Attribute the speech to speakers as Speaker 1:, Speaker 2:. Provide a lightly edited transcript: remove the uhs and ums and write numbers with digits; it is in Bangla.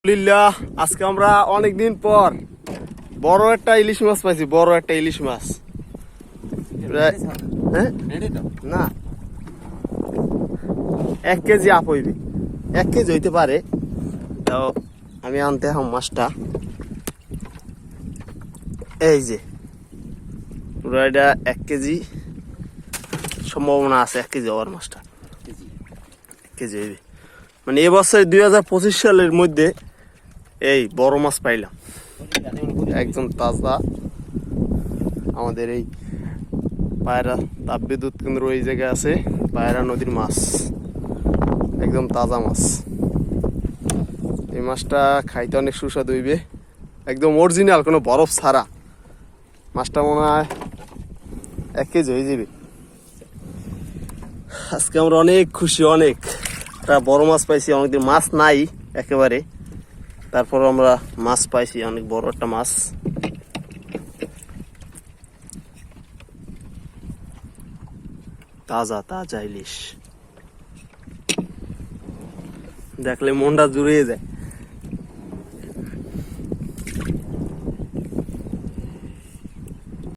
Speaker 1: আলহামদুলিল্লাহ, আজকে আমরা অনেকদিন পর বড় একটা ইলিশ মাছ পাইছি। বড় একটা ইলিশ মাছ। হ্যাঁ না, 1 কেজি আপ হইবে, 1 কেজি হইতে পারে। তাও আমি আনতে হাম মাছটা। এই যে পুরো এটা 1 কেজি সম্ভাবনা আছে। 1 কেজি হওয়ার মাছটা 1 কেজি হইবে। মানে এবছর 2025 সালের মধ্যে এই বড় মাছ পাইলাম, একদম তাজা। আমাদের এই পায়রা তাপবিদ্যুৎ কেন্দ্র এই জায়গায় আছে। পায়রা নদীর মাছ, একদম তাজা মাছ। এই মাছটা খাইতে অনেক সুস্বাদু হইবে, একদম অরিজিনাল, কোনো বরফ ছাড়া। মাছটা মনে হয় 1 কেজি হয়ে যাবে। আজকে আমরা অনেক খুশি, অনেক একটা বড় মাছ পাইছি। অনেকদিন মাছ নাই একেবারে, তারপর আমরা মাছ পাইছি, অনেক বড় একটা মাছ। তাজা তাজা ইলিশ দেখলে মনটা জুড়িয়ে যায়।